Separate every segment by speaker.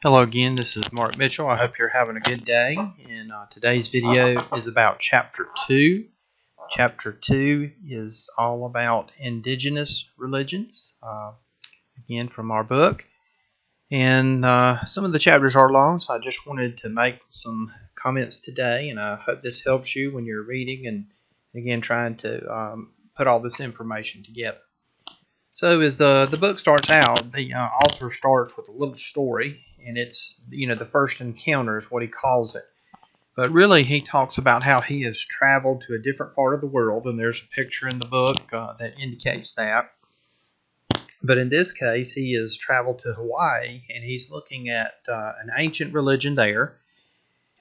Speaker 1: Hello again, this is Mark Mitchell. I hope you're having a good day. And today's video is about Chapter 2. Chapter 2 is all about indigenous religions, again from our book. And some of the chapters are long, so I just wanted to make some comments today. And I hope this helps you when you're reading and, again, trying to put all this information together. So as the book starts out, the author starts with a little story, and it's, the first encounter is what he calls it. But really, he talks about how he has traveled to a different part of the world, and there's a picture in the book that indicates that. But in this case, he has traveled to Hawaii, and he's looking at an ancient religion there.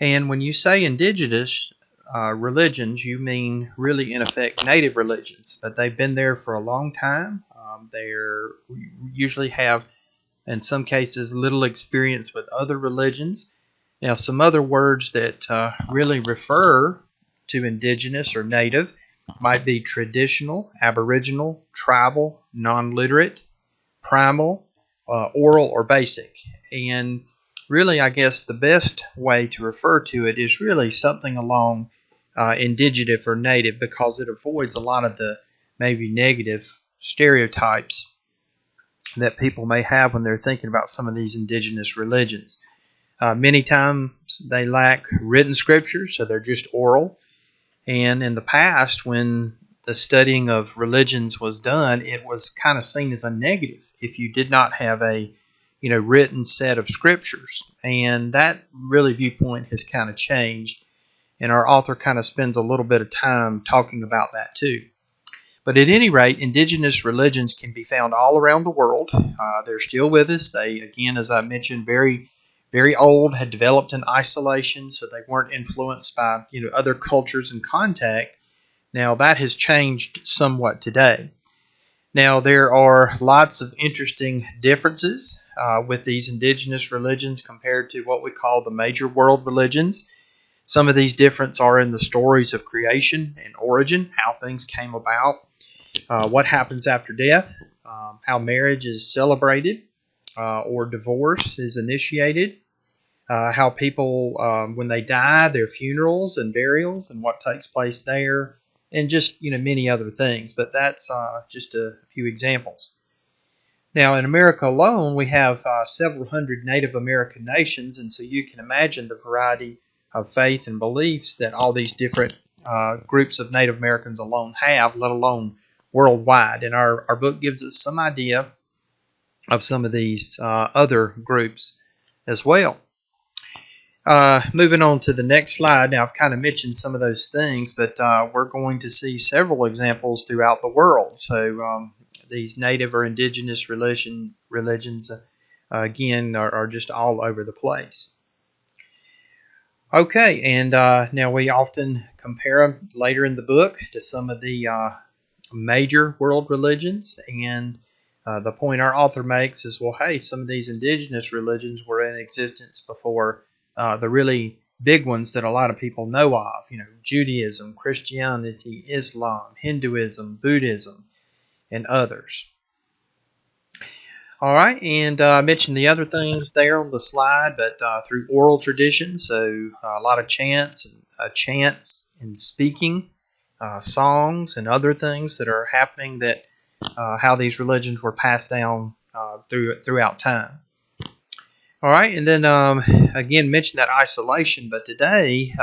Speaker 1: And when you say indigenous religions, you mean really, in effect, native religions. But they've been there for a long time. They usually have, in some cases, little experience with other religions. Now, some other words that really refer to indigenous or native might be traditional, aboriginal, tribal, non-literate, primal, oral, or basic. And really, I guess the best way to refer to it is really something along indicative or native, because it avoids a lot of the maybe negative stereotypes that people may have when they're thinking about some of these indigenous religions. Many times they lack written scripture, so they're just oral. And in the past, when the studying of religions was done, it was kind of seen as a negative if you did not have a written set of scriptures. And that really viewpoint has kind of changed. And our author kind of spends a little bit of time talking about that too. But at any rate, indigenous religions can be found all around the world. They're still with us. They, again, as I mentioned, very, very old, had developed in isolation, so they weren't influenced by other cultures and contact. Now, that has changed somewhat today. Now, there are lots of interesting differences with these indigenous religions compared to what we call the major world religions. Some of these differences are in the stories of creation and origin, how things came about, what happens after death, how marriage is celebrated or divorce is initiated, how people, when they die, their funerals and burials and what takes place there, and just many other things. But that's just a few examples. Now, in America alone, we have several hundred Native American nations, and so you can imagine the variety of faith and beliefs that all these different groups of Native Americans alone have, let alone worldwide. And our book gives us some idea of some of these other groups as well. Moving on to the next slide. Now, I've kind of mentioned some of those things, but we're going to see several examples throughout the world. So these native or indigenous religions, again, are just all over the place. Okay, and now we often compare them later in the book to some of the major world religions, and the point our author makes is, well, hey, some of these indigenous religions were in existence before the really big ones that a lot of people know of, Judaism, Christianity, Islam, Hinduism, Buddhism, and others. All right, and I mentioned the other things there on the slide, but through oral tradition, so a lot of chants and speaking, songs and other things that are happening, that how these religions were passed down throughout time. All right, and then again, mention that isolation, but today,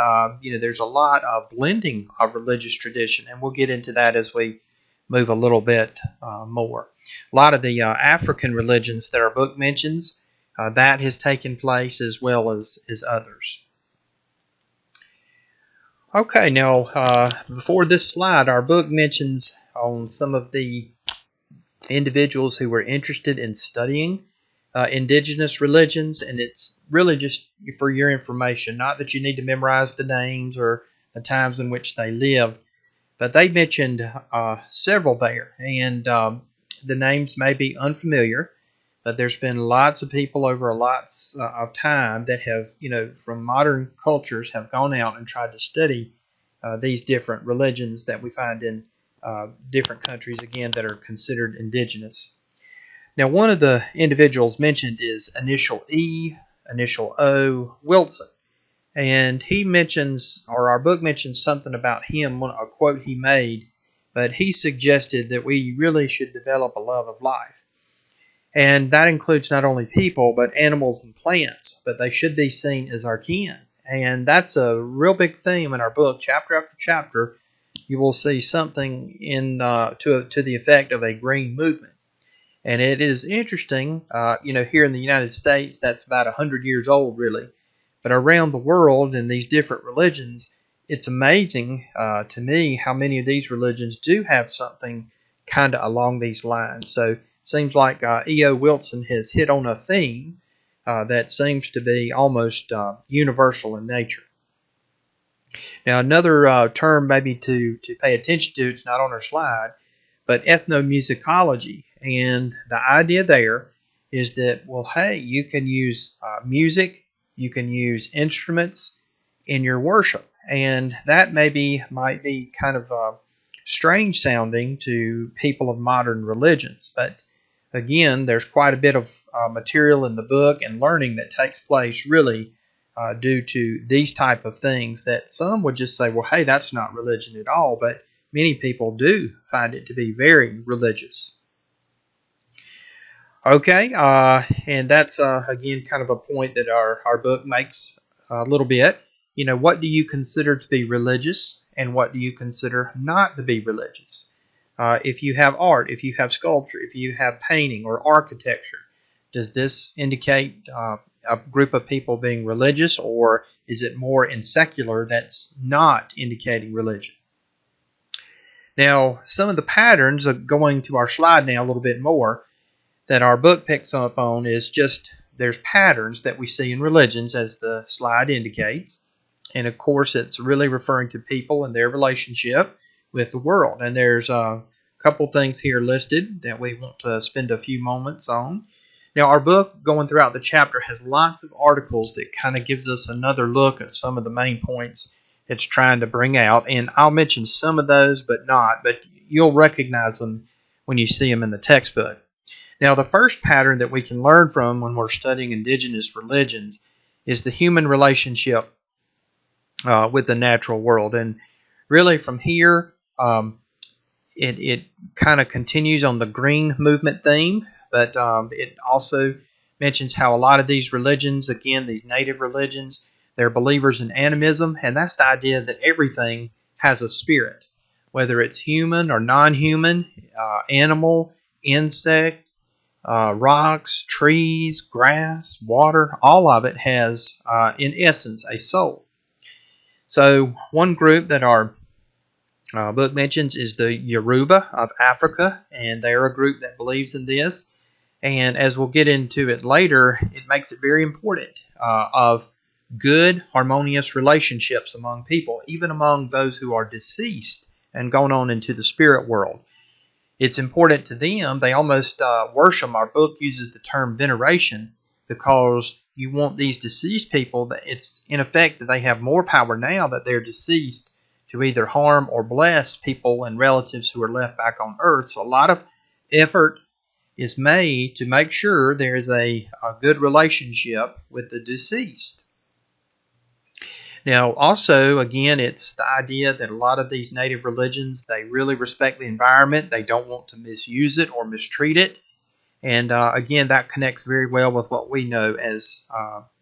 Speaker 1: there's a lot of blending of religious tradition, and we'll get into that as we move a little bit more. A lot of the African religions that our book mentions, that has taken place, as well as others. Okay, now before this slide, our book mentions on some of the individuals who were interested in studying indigenous religions, and it's really just for your information, not that you need to memorize the names or the times in which they lived, but they mentioned several there, and the names may be unfamiliar, but there's been lots of people over lots of time that have, from modern cultures, have gone out and tried to study these different religions that we find in different countries, again, that are considered indigenous. Now, one of the individuals mentioned is initial E, initial O, Wilson. And he mentions, or our book mentions something about him, a quote he made, but he suggested that we really should develop a love of life. And that includes not only people, but animals and plants, but they should be seen as our kin. And that's a real big theme in our book. Chapter after chapter, you will see something to the effect of a green movement. And it is interesting, here in the United States, that's about 100 years old, really. But around the world in these different religions, it's amazing to me how many of these religions do have something kind of along these lines. So it seems like E.O. Wilson has hit on a theme that seems to be almost universal in nature. Now, another term maybe to pay attention to, it's not on our slide, but ethnomusicology. And the idea there is that, well, hey, you can use music, you can use instruments in your worship. And that might be kind of strange sounding to people of modern religions. But again, there's quite a bit of material in the book and learning that takes place really due to these type of things that some would just say, well, hey, that's not religion at all. But many people do find it to be very religious. Okay, and that's, again, kind of a point that our book makes a little bit. What do you consider to be religious and what do you consider not to be religious? If you have art, if you have sculpture, if you have painting or architecture, does this indicate a group of people being religious, or is it more in secular that's not indicating religion? Now, some of the patterns, going to our slide now a little bit more, that our book picks up on is just there's patterns that we see in religions, as the slide indicates. And of course, it's really referring to people and their relationship with the world. And there's a couple things here listed that we want to spend a few moments on. Now, our book, going throughout the chapter, has lots of articles that kind of gives us another look at some of the main points it's trying to bring out. And I'll mention some of those, but you'll recognize them when you see them in the textbook. Now, the first pattern that we can learn from when we're studying indigenous religions is the human relationship with the natural world. And really from here, it kind of continues on the green movement theme, but it also mentions how a lot of these religions, again, these native religions, they're believers in animism, and that's the idea that everything has a spirit, whether it's human or non-human, animal, insect, rocks, trees, grass, water, all of it has, in essence, a soul. So one group that our book mentions is the Yoruba of Africa, and they're a group that believes in this. And as we'll get into it later, it makes it very important of good, harmonious relationships among people, even among those who are deceased and gone on into the spirit world. It's important to them. They almost worship. Our book uses the term veneration because you want these deceased people, that it's in effect that they have more power now that they're deceased to either harm or bless people and relatives who are left back on earth. So a lot of effort is made to make sure there is a good relationship with the deceased. Now, also, again, it's the idea that a lot of these native religions, they really respect the environment. They don't want to misuse it or mistreat it. And again, that connects very well with what we know as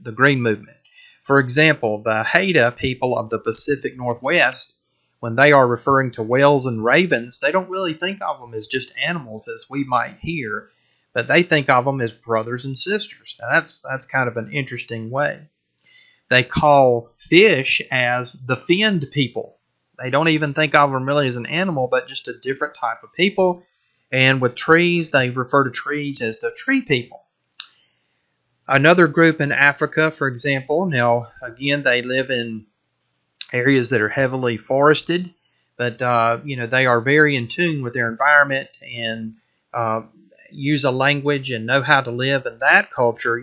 Speaker 1: the Green Movement. For example, the Haida people of the Pacific Northwest, when they are referring to whales and ravens, they don't really think of them as just animals as we might hear, but they think of them as brothers and sisters. Now, that's kind of an interesting way. They call fish as the finned people. They don't even think of them really as an animal, but just a different type of people. And with trees, they refer to trees as the tree people. Another group in Africa, for example, now, again, they live in areas that are heavily forested, but, they are very in tune with their environment and use a language and know how to live in that culture,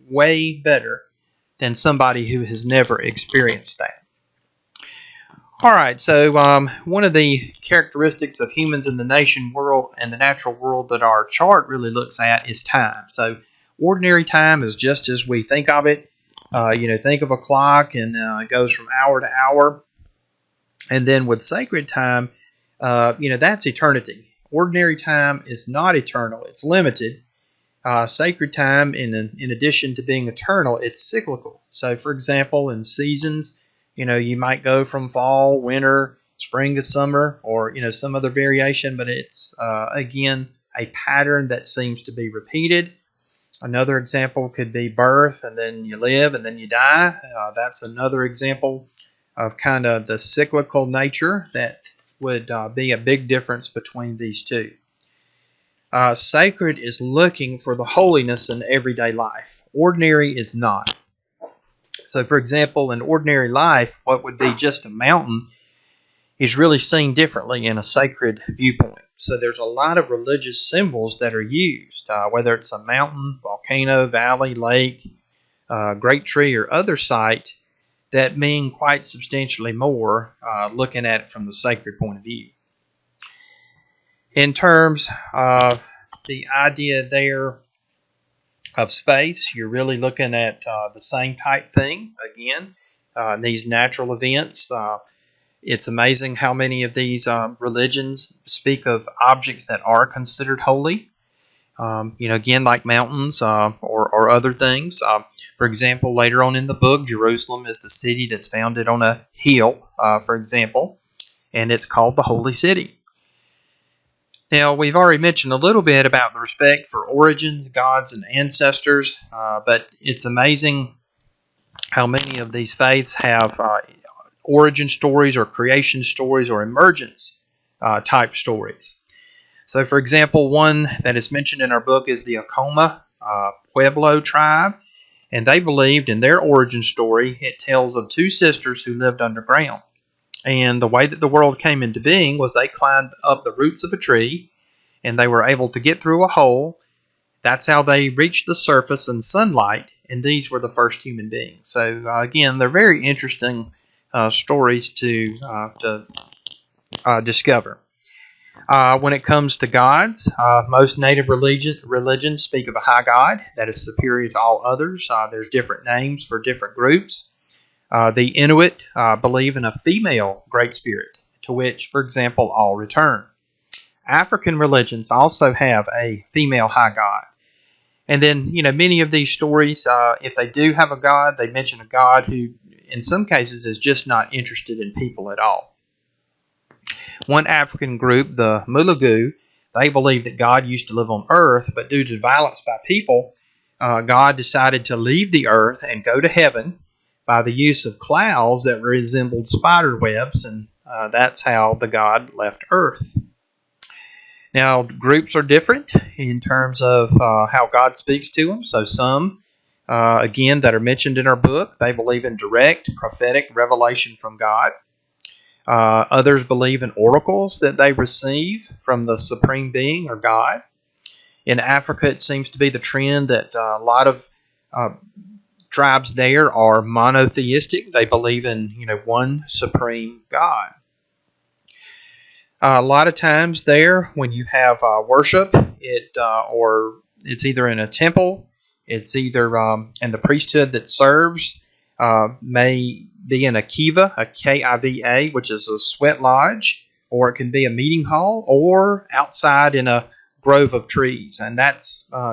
Speaker 1: way better than somebody who has never experienced that. All right, so one of the characteristics of humans in the nation world and the natural world that our chart really looks at is time. So Ordinary time is just as we think of it. Think of a clock and it goes from hour to hour. And then with sacred time, that's eternity. Ordinary time is not eternal. It's limited. Sacred time, in addition to being eternal, it's cyclical. So, for example, in seasons, you might go from fall, winter, spring to summer, or, some other variation, but it's, again, a pattern that seems to be repeated. Another example could be birth, and then you live, and then you die. That's another example of kind of the cyclical nature that would be a big difference between these two. Sacred is looking for the holiness in everyday life. Ordinary is not. So, for example, in ordinary life, what would be just a mountain is really seen differently in a sacred viewpoint. So there's a lot of religious symbols that are used, whether it's a mountain, volcano, valley, lake, great tree, or other site, that mean quite substantially more looking at it from the sacred point of view. In terms of the idea there of space, you're really looking at the same type thing. Again, these natural events. It's amazing how many of these religions speak of objects that are considered holy. Again, like mountains or other things. For example, later on in the book, Jerusalem is the city that's founded on a hill, for example, and it's called the Holy City. Now, we've already mentioned a little bit about the respect for origins, gods, and ancestors, but it's amazing how many of these faiths have origin stories or creation stories or emergence type stories. So, for example, one that is mentioned in our book is the Acoma Pueblo tribe, and they believed in their origin story, it tells of two sisters who lived underground. And the way that the world came into being was they climbed up the roots of a tree, and they were able to get through a hole. That's how they reached the surface and sunlight, and these were the first human beings. So, again, they're very interesting stories to discover. When it comes to gods, most native religions speak of a high god that is superior to all others. There's different names for different groups. The Inuit believe in a female Great Spirit, to which, for example, all return. African religions also have a female high god. And then, many of these stories, if they do have a god, they mention a god who, in some cases, is just not interested in people at all. One African group, the Mulugu, they believe that God used to live on earth, but due to violence by people, God decided to leave the earth and go to heaven by the use of clouds that resembled spider webs, and that's how the God left earth. Now, groups are different in terms of how God speaks to them. So some, again, that are mentioned in our book, they believe in direct prophetic revelation from God. Others believe in oracles that they receive from the Supreme Being or God. In Africa, it seems to be the trend that a lot of tribes there are monotheistic. They believe in one supreme God. A lot of times there, when you have worship, or it's either in a temple, it's either and the priesthood that serves may be in a kiva, a K-I-V-A, which is a sweat lodge, or it can be a meeting hall, or outside in a grove of trees, and that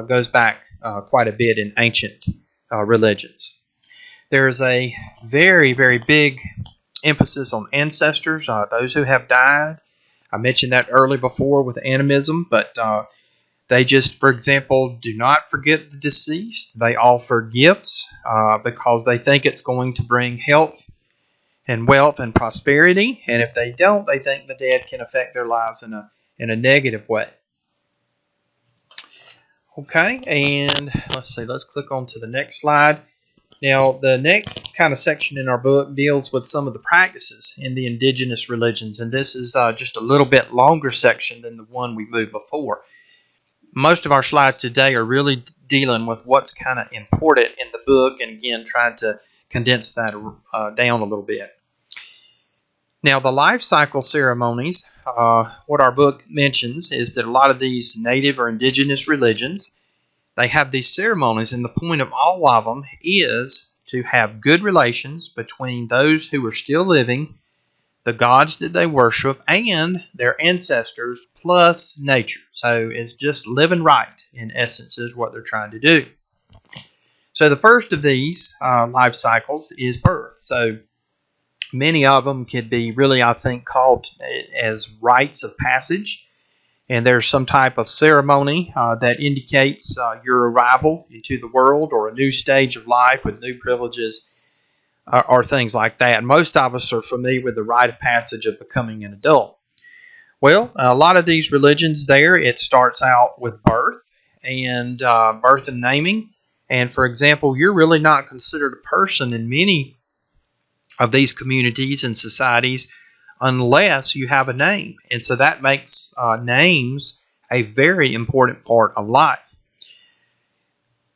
Speaker 1: goes back quite a bit in ancient religions. There's a very, very big emphasis on ancestors, those who have died. I mentioned that earlier before with animism, but they just, for example, do not forget the deceased. They offer gifts because they think it's going to bring health and wealth and prosperity, and if they don't, they think the dead can affect their lives in a negative way. Okay, and let's click on to the next slide. Now, the next kind of section in our book deals with some of the practices in the indigenous religions, and this is just a little bit longer section than the one we moved before. Most of our slides today are really dealing with what's kind of important in the book, and again, trying to condense that down a little bit. Now, the life cycle ceremonies, what our book mentions is that a lot of these native or indigenous religions, they have these ceremonies, and the point of all of them is to have good relations between those who are still living, the gods that they worship, and their ancestors, plus nature. So it's just living right, in essence, is what they're trying to do. So the first of these life cycles is birth. So many of them could be really, I think, called as rites of passage. And there's some type of ceremony that indicates your arrival into the world, or a new stage of life with new privileges, or things like that. Most of us are familiar with the rite of passage of becoming an adult. Well, a lot of these religions there, it starts out with birth and naming. And for example, you're really not considered a person in many of these communities and societies unless you have a name. And so that makes names a very important part of life.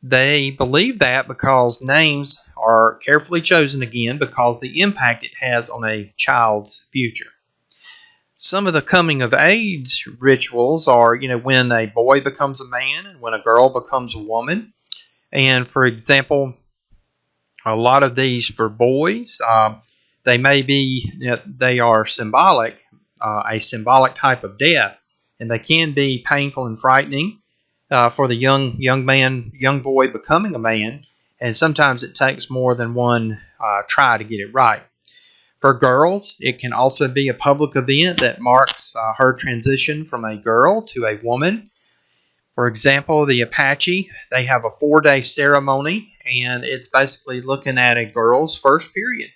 Speaker 1: They believe that because names are carefully chosen, again, because the impact it has on a child's future. Some of the coming of age rituals are, when a boy becomes a man and when a girl becomes a woman. And for example, a lot of these for boys, they may be, they are symbolic, a symbolic type of death, and they can be painful and frightening for the young boy becoming a man, and sometimes it takes more than one try to get it right. For girls, it can also be a public event that marks her transition from a girl to a woman. For example, the Apache, they have a 4-day ceremony, and it's basically looking at a girl's first period.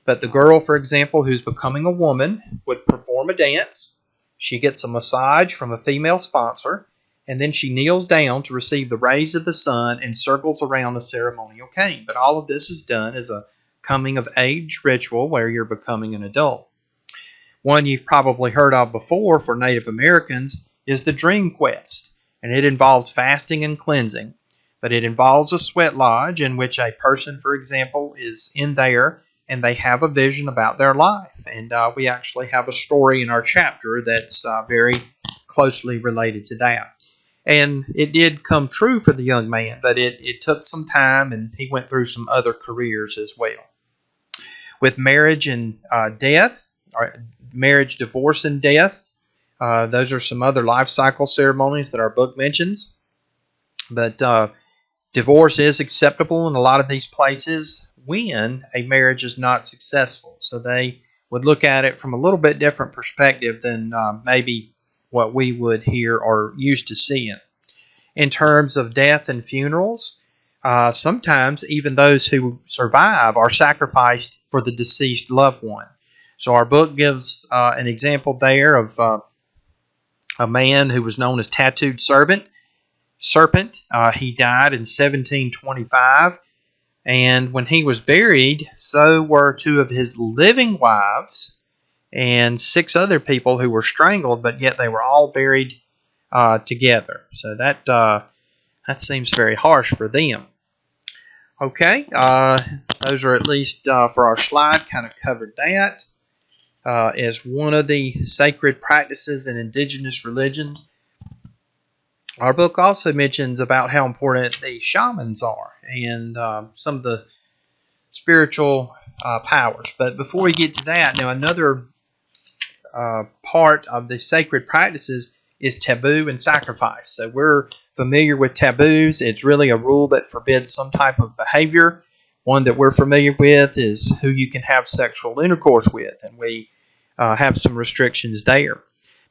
Speaker 1: But the girl, for example, who's becoming a woman would perform a dance. She gets a massage from a female sponsor, and then she kneels down to receive the rays of the sun and circles around a ceremonial cane. But all of this is done as a coming of age ritual where you're becoming an adult. One you've probably heard of before for Native Americans is the Dream Quest, and it involves fasting and cleansing. But it involves a sweat lodge in which a person, for example, is in there and they have a vision about their life. And we actually have a story in our chapter that's very closely related to that. And it did come true for the young man, but it took some time, and he went through some other careers as well. With marriage and death, or marriage, divorce, and death, those are some other life cycle ceremonies that our book mentions. But divorce is acceptable in a lot of these places when a marriage is not successful. So they would look at it from a little bit different perspective than maybe what we would hear or used to seeing. In terms of death and funerals, sometimes even those who survive are sacrificed for the deceased loved one. So our book gives an example there of a man who was known as Tattooed Serpent. He died in 1725, and when he was buried, so were 2 of his living wives and 6 other people who were strangled, but yet they were all buried together. So that seems very harsh for them. Okay, those are, at least for our slide, kind of covered that as one of the sacred practices in indigenous religions. Our book also mentions about how important the shamans are and some of the spiritual powers. But before we get to that, now another part of the sacred practices is taboo and sacrifice. So we're familiar with taboos. It's really a rule that forbids some type of behavior. One that we're familiar with is who you can have sexual intercourse with, and we have some restrictions there.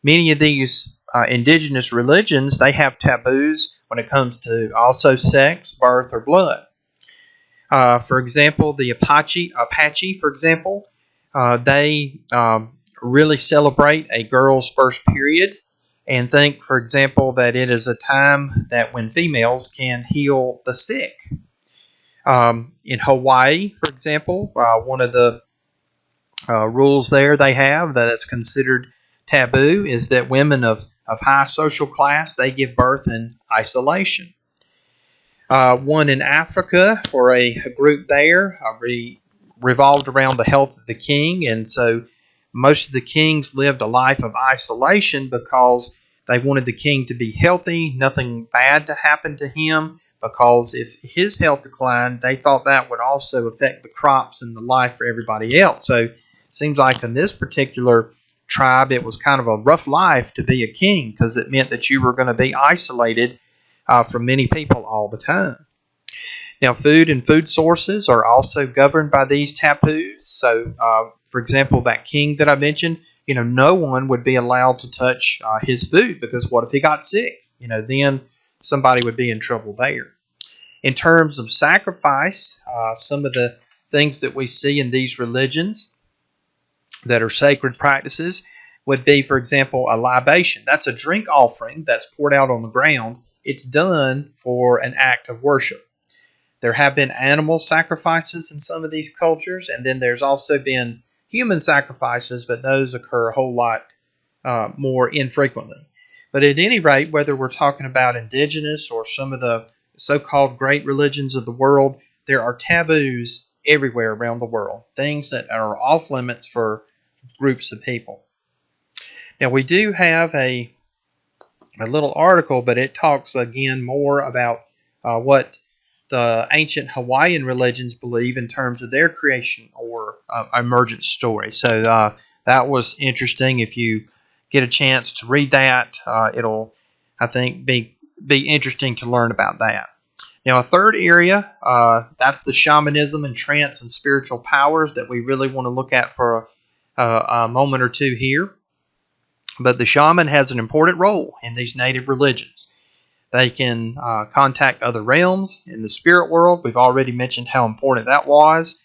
Speaker 1: Many of these indigenous religions, they have taboos when it comes to also sex, birth, or blood. For example, the Apache, for example, they really celebrate a girl's first period and think, for example, that it is a time that when females can heal the sick. In Hawaii, for example, one of the rules there they have that it's considered taboo is that women of high social class, they give birth in isolation. One in Africa for a group there revolved around the health of the king, and so most of the kings lived a life of isolation because They wanted the king to be healthy, nothing bad to happen to him, because if his health declined, they thought that would also affect the crops and the life for everybody else. So it seems like in this particular tribe, it was kind of a rough life to be a king, because it meant that you were going to be isolated from many people all the time. Now, food and food sources are also governed by these taboos. So, for example, that king that I mentioned, no one would be allowed to touch his food, because what if he got sick? Then somebody would be in trouble there. In terms of sacrifice, some of the things that we see in these religions that are sacred practices would be, for example, a libation. That's a drink offering that's poured out on the ground. It's done for an act of worship. There have been animal sacrifices in some of these cultures, and then there's also been human sacrifices, but those occur a whole lot more infrequently. But at any rate, whether we're talking about indigenous or some of the so-called great religions of the world, there are taboos everywhere around the world, things that are off limits for groups of people. Now, we do have a little article, but it talks again more about what the ancient Hawaiian religions believe in terms of their creation or emergence story. So that was interesting. If you get a chance to read that, it'll, I think, be interesting to learn about that. Now, a third area, that's the shamanism and trance and spiritual powers that we really want to look at for a moment or two here. But the shaman has an important role in these native religions. They can contact other realms in the spirit world. We've already mentioned how important that was.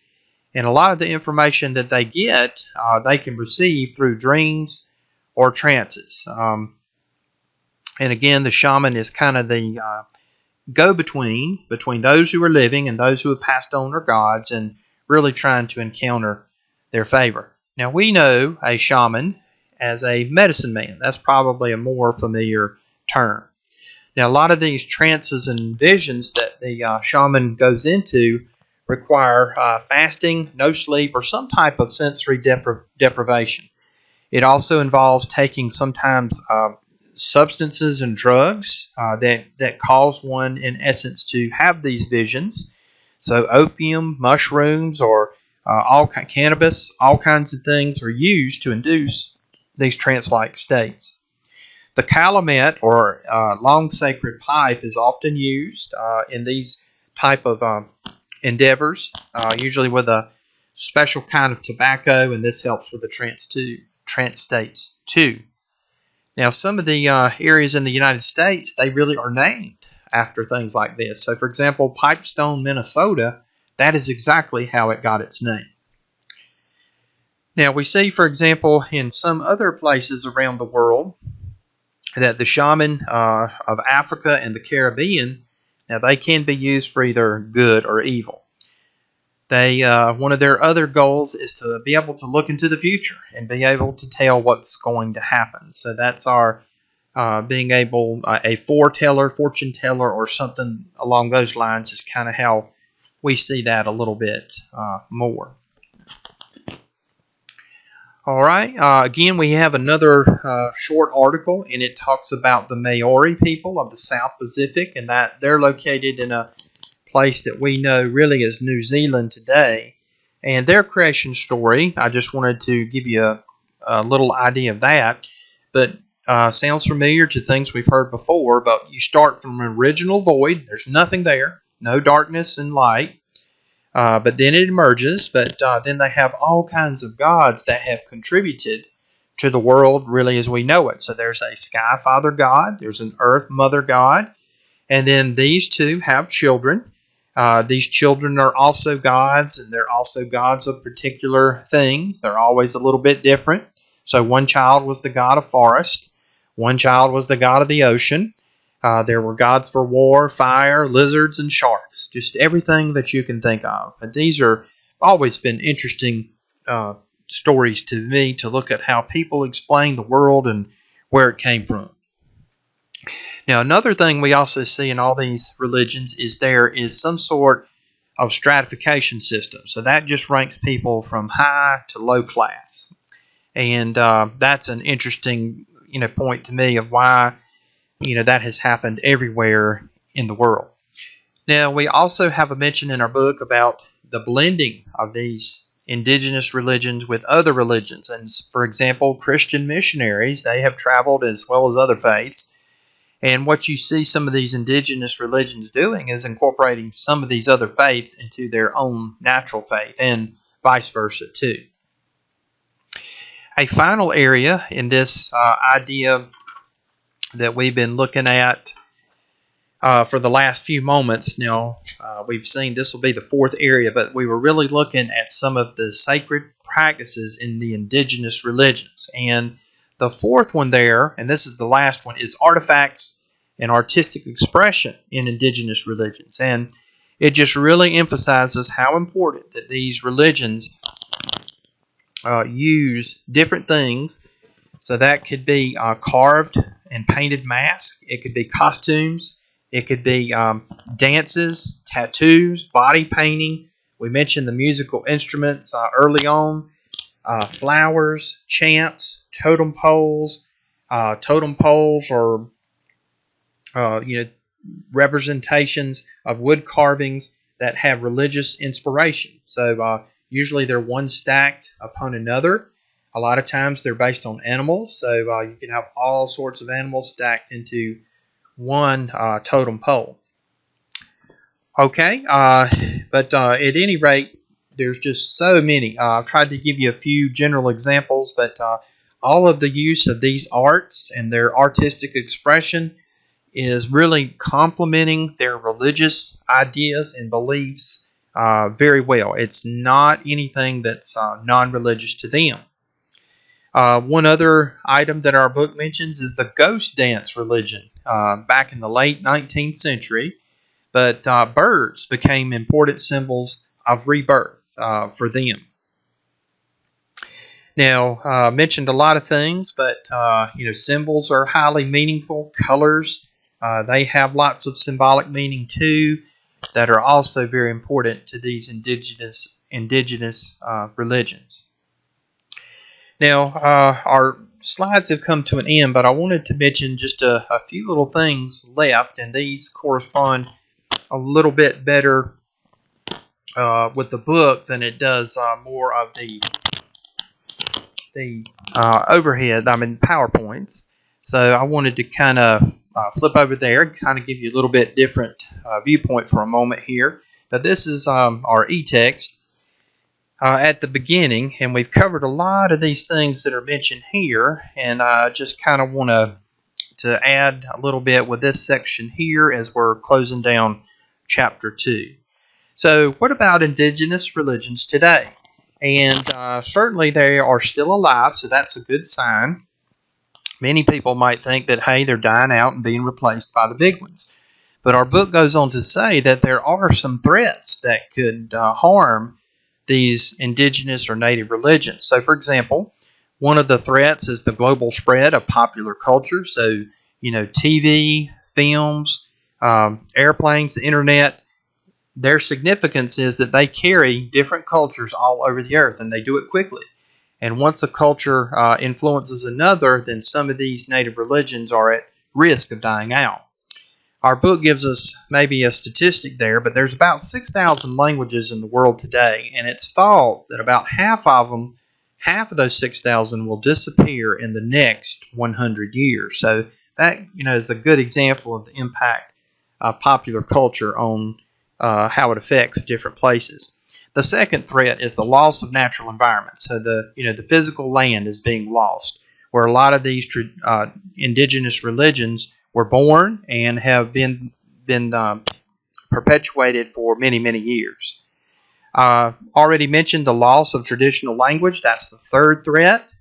Speaker 1: And a lot of the information that they get, they can receive through dreams or trances. And again, the shaman is kind of the go-between between those who are living and those who have passed on their gods, and really trying to encounter their favor. Now, we know a shaman as a medicine man. That's probably a more familiar term. Now, a lot of these trances and visions that the shaman goes into require fasting, no sleep, or some type of sensory deprivation. It also involves taking sometimes substances and drugs that cause one, in essence, to have these visions. So opium, mushrooms, or cannabis, all kinds of things are used to induce these trance-like states. The calumet, or long sacred pipe, is often used in these type of endeavors, usually with a special kind of tobacco, and this helps with the trance states too. Now, some of the areas in the United States, they really are named after things like this. So, for example, Pipestone, Minnesota, that is exactly how it got its name. Now, we see, for example, in some other places around the world, that the shaman of Africa and the Caribbean, now they can be used for either good or evil. They one of their other goals is to be able to look into the future and be able to tell what's going to happen. So that's our being able, a foreteller, fortune teller, or something along those lines is kind of how we see that a little bit more. All right. Again, we have another short article, and it talks about the Maori people of the South Pacific, and that they're located in a place that we know really is New Zealand today. And their creation story, I just wanted to give you a little idea of that. But sounds familiar to things we've heard before, but you start from an original void. There's nothing there, no darkness and light. But then it emerges, but then they have all kinds of gods that have contributed to the world really as we know it. So there's a Sky Father God, there's an Earth Mother God, and then these two have children. These children are also gods, and they're also gods of particular things. They're always a little bit different. So one child was the god of forest, one child was the god of the ocean. There were gods for war, fire, lizards, and sharks. Just everything that you can think of. And these are always been interesting stories to me to look at how people explain the world and where it came from. Now, another thing we also see in all these religions is there is some sort of stratification system. So that just ranks people from high to low class. And that's an interesting point to me of why that has happened everywhere in the world. Now, we also have a mention in our book about the blending of these indigenous religions with other religions. And for example, Christian missionaries, they have traveled as well as other faiths. And what you see some of these indigenous religions doing is incorporating some of these other faiths into their own natural faith, and vice versa too. A final area in this idea that we've been looking at for the last few moments now, we've seen this will be the fourth area, but we were really looking at some of the sacred practices in the indigenous religions. And the fourth one there, and this is the last one, is artifacts and artistic expression in indigenous religions. And it just really emphasizes how important that these religions use different things. So that could be carved and painted masks. It could be costumes. It could be dances, tattoos, body painting. We mentioned the musical instruments early on. Flowers, chants, totem poles. Totem poles are representations of wood carvings that have religious inspiration. So usually they're one stacked upon another. A lot of times they're based on animals. So you can have all sorts of animals stacked into one totem pole. Okay, but at any rate, there's just so many. I've tried to give you a few general examples, but all of the use of these arts and their artistic expression is really complementing their religious ideas and beliefs very well. It's not anything that's non-religious to them. One other item that our book mentions is the ghost dance religion back in the late 19th century. But birds became important symbols of rebirth for them. Now, I mentioned a lot of things, but symbols are highly meaningful. Colors, they have lots of symbolic meaning too, that are also very important to these indigenous religions. Now, our slides have come to an end, but I wanted to mention just a few little things left, and these correspond a little bit better with the book than it does more of the overhead, PowerPoints. So I wanted to kind of flip over there and kind of give you a little bit different viewpoint for a moment here. But this is our e-text at the beginning, and we've covered a lot of these things that are mentioned here, and I just kind of want to add a little bit with this section here as we're closing down Chapter 2. So what about indigenous religions today? And certainly they are still alive, so that's a good sign. Many people might think that, hey, they're dying out and being replaced by the big ones. But our book goes on to say that there are some threats that could harm these indigenous or native religions. So, for example, one of the threats is the global spread of popular culture. So, TV, films, airplanes, the internet. Their significance is that they carry different cultures all over the earth, and they do it quickly. And once a culture influences another, then some of these native religions are at risk of dying out. Our book gives us maybe a statistic there, but there's about 6,000 languages in the world today, and it's thought that about half of those 6,000 will disappear in the next 100 years. So that is a good example of the impact of popular culture on how it affects different places. The second threat is the loss of natural environment. So the physical land is being lost, where a lot of these indigenous religions were born and have been perpetuated for many, many years. Already mentioned the loss of traditional language. That's the third threat.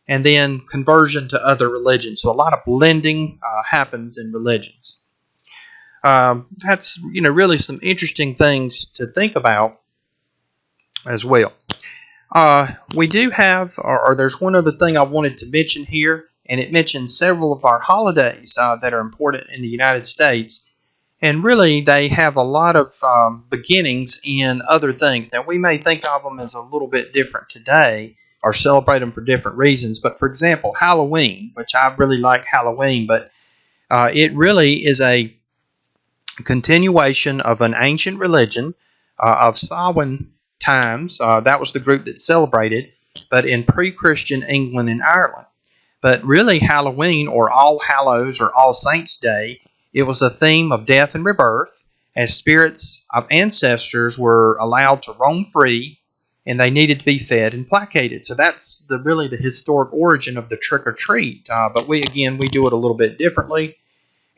Speaker 1: And then conversion to other religions. So a lot of blending happens in religions. That's really some interesting things to think about as well. We do have, or there's one other thing I wanted to mention here, and it mentions several of our holidays that are important in the United States, and really they have a lot of beginnings in other things. Now we may think of them as a little bit different today, or celebrate them for different reasons. But for example, Halloween, which I really like Halloween, but it really is a continuation of an ancient religion of Samhain times. That was the group that celebrated, but in pre-Christian England and Ireland. But really, Halloween, or All Hallows or All Saints' Day, it was a theme of death and rebirth, as spirits of ancestors were allowed to roam free, and they needed to be fed and placated. So that's really the historic origin of the trick-or-treat. But we do it a little bit differently.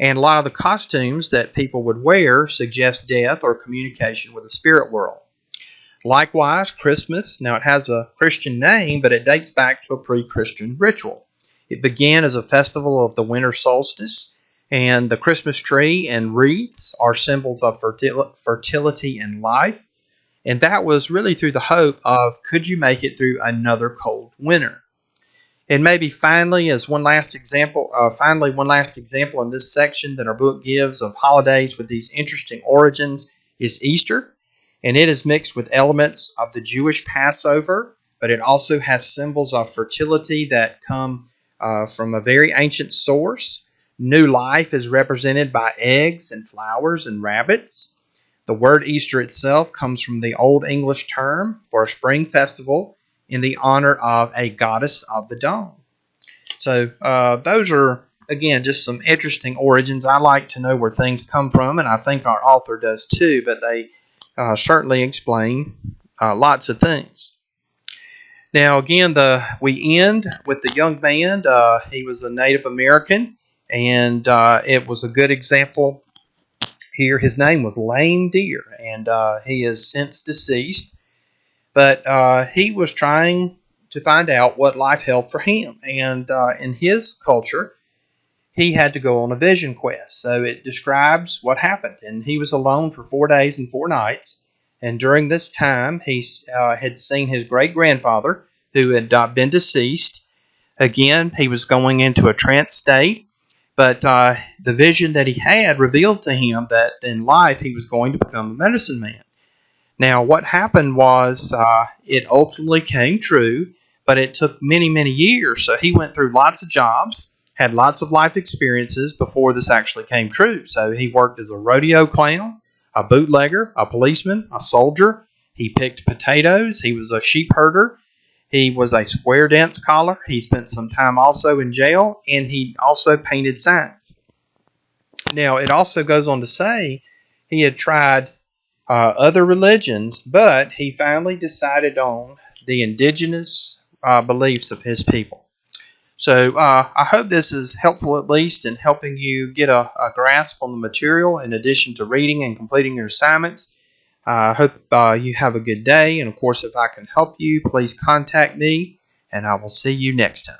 Speaker 1: And a lot of the costumes that people would wear suggest death or communication with the spirit world. Likewise, Christmas, now it has a Christian name, but it dates back to a pre-Christian ritual. It began as a festival of the winter solstice, and the Christmas tree and wreaths are symbols of fertility and life. And that was really through the hope of, could you make it through another cold winter? And maybe finally, as one last example in this section that our book gives of holidays with these interesting origins is Easter. And it is mixed with elements of the Jewish Passover, but it also has symbols of fertility that come from a very ancient source. New life is represented by eggs and flowers and rabbits. The word Easter itself comes from the Old English term for a spring festival in the honor of a goddess of the dawn. So those are, again, just some interesting origins. I like to know where things come from, and I think our author does too, but they certainly explain lots of things. Now, again, we end with the young man. He was a Native American, and it was a good example here. His name was Lame Deer, and he is since deceased. But he was trying to find out what life held for him. And in his culture, he had to go on a vision quest. So it describes what happened. And he was alone for 4 days and 4 nights. And during this time, he had seen his great-grandfather, who had been deceased. Again, he was going into a trance state. But the vision that he had revealed to him that in life he was going to become a medicine man. Now, what happened was it ultimately came true, but it took many, many years. So he went through lots of jobs, had lots of life experiences before this actually came true. So he worked as a rodeo clown, a bootlegger, a policeman, a soldier. He picked potatoes. He was a sheep herder. He was a square dance caller. He spent some time also in jail, and he also painted signs. Now, it also goes on to say he had tried other religions, but he finally decided on the indigenous beliefs of his people. So I hope this is helpful, at least in helping you get a grasp on the material in addition to reading and completing your assignments. I hope you have a good day, and of course, if I can help you, please contact me, and I will see you next time.